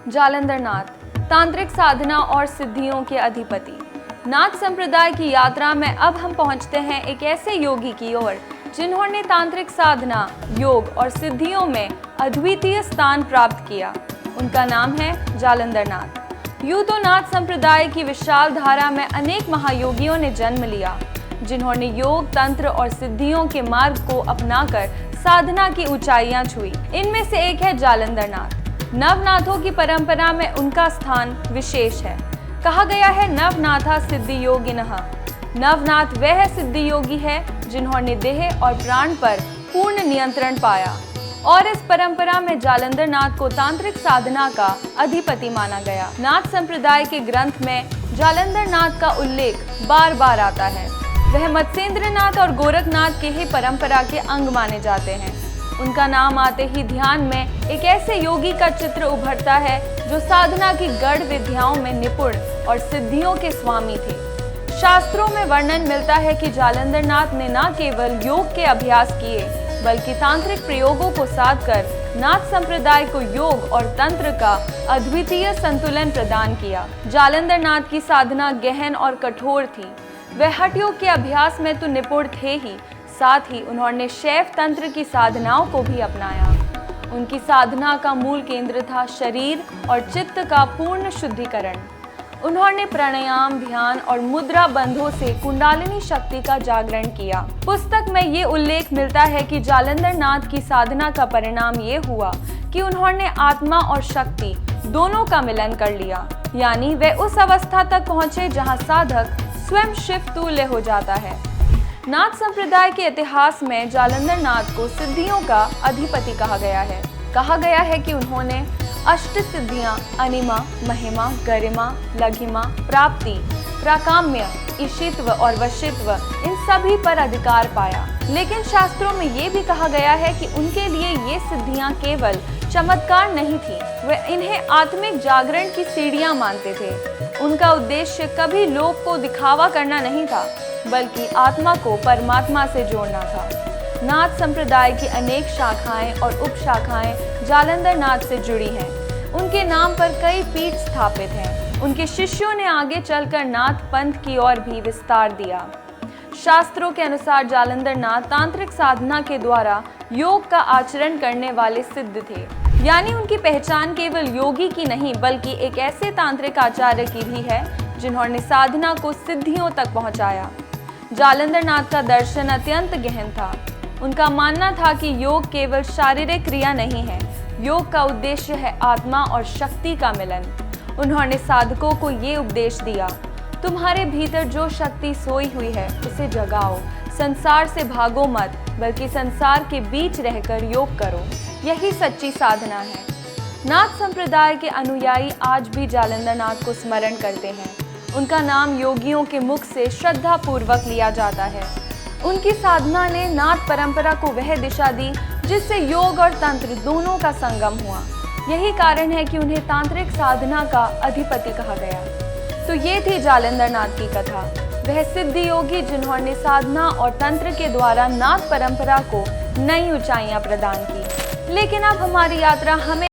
जालंधर नाथ, तांत्रिक साधना और सिद्धियों के अधिपति। नाथ संप्रदाय की यात्रा में अब हम पहुंचते हैं एक ऐसे योगी की ओर जिन्होंने तांत्रिक साधना, योग और सिद्धियों में अद्वितीय स्थान प्राप्त किया। उनका नाम है जालंधर नाथ। यूं तो नाथ संप्रदाय की विशाल धारा में अनेक महायोगियों ने जन्म लिया, जिन्होंने योग, तंत्र और सिद्धियों के मार्ग को अपनाकर साधना की ऊंचाइयां छुई। इनमें से एक है जालंधर नाथ। नवनाथों की परंपरा में उनका स्थान विशेष है। कहा गया है नवनाथा सिद्धि योगिनः। नवनाथ वह सिद्धि योगी है जिन्होंने देह और प्राण पर पूर्ण नियंत्रण पाया, और इस परंपरा में जालंधर नाथ को तांत्रिक साधना का अधिपति माना गया। नाथ संप्रदाय के ग्रंथ में जालंधर नाथ का उल्लेख बार बार आता है। वह मत्स्येंद्र नाथ और गोरखनाथ के ही परंपरा के अंग माने जाते हैं। उनका नाम आते ही ध्यान में एक ऐसे योगी का चित्र उभरता है जो साधना की गढ़ विद्याओं में निपुण और सिद्धियों के स्वामी थे। शास्त्रों में वर्णन मिलता है कि जालंधर नाथ ने न केवल योग के अभ्यास किए, बल्कि तांत्रिक प्रयोगों को साधकर नाथ संप्रदाय को योग और तंत्र का अद्वितीय संतुलन प्रदान किया। जालंधर नाथ की साधना गहन और कठोर थी। वह हठ योग के अभ्यास में तो निपुण थे ही, साथ ही उन्होंने शैव तंत्र की साधनाओं को भी अपनाया। उनकी साधना का मूल केंद्र था शरीर और चित्त का पूर्ण शुद्धिकरण। उन्होंने प्राणायाम, ध्यान और मुद्रा बंधों से कुंडलिनी शक्ति का जागरण किया। पुस्तक में ये उल्लेख मिलता है कि जालंधर नाथ की साधना का परिणाम ये हुआ कि उन्होंने आत्मा और शक्ति दोनों का मिलन कर लिया, यानी वे उस अवस्था तक पहुंचे जहां साधक स्वयं शिव तुल्य हो जाता है। नाथ संप्रदाय के इतिहास में जालंधर नाथ को सिद्धियों का अधिपति कहा गया है। कहा गया है कि उन्होंने अष्ट सिद्धियां अनिमा, महिमा, गरिमा, लघिमा, प्राप्ति, प्राकाम्य, ईशित्व और वशित्व, इन सभी पर अधिकार पाया। लेकिन शास्त्रों में ये भी कहा गया है कि उनके लिए ये सिद्धियां केवल चमत्कार नहीं थी, वे इन्हें आत्मिक जागरण की सीढ़ियां मानते थे। उनका उद्देश्य कभी लोक को दिखावा करना नहीं था, बल्कि आत्मा को परमात्मा से जोड़ना था। नाथ संप्रदाय की अनेक शाखाएं और उपशाखाएं जालंधर नाथ से जुड़ी हैं। उनके नाम पर कई पीठ स्थापित हैं। उनके शिष्यों ने आगे चलकर नाथ पंथ की ओर भी विस्तार दिया। शास्त्रों के अनुसार जालंधर नाथ तांत्रिक साधना के द्वारा योग का आचरण करने वाले सिद्ध थे, यानी उनकी पहचान केवल योगी की नहीं, बल्कि एक ऐसे तांत्रिक आचार्य की भी है जिन्होंने साधना को सिद्धियों तक पहुंचाया। जालंधर नाथ का दर्शन अत्यंत गहन था। उनका मानना था कि योग केवल शारीरिक क्रिया नहीं है, योग का उद्देश्य है आत्मा और शक्ति का मिलन। उन्होंने साधकों को ये उपदेश दिया, तुम्हारे भीतर जो शक्ति सोई हुई है उसे जगाओ, संसार से भागो मत, बल्कि संसार के बीच रहकर योग करो। यही सच्ची साधना है। नाथ संप्रदाय के अनुयायी आज भी जालंधर नाथ को स्मरण करते हैं। उनका नाम योगियों के मुख से श्रद्धा पूर्वक लिया जाता है। उनकी साधना ने नाथ परंपरा को वह दिशा दी जिससे योग और तंत्र दोनों का संगम हुआ। यही कारण है कि उन्हें तांत्रिक साधना का अधिपति कहा गया। तो ये थी जालंधर नाथ की कथा। वह सिद्धि योगी जिन्होंने साधना और तंत्र के द्वारा नाथ परंपरा को नई ऊंचाइयां प्रदान की। लेकिन अब हमारी यात्रा हमें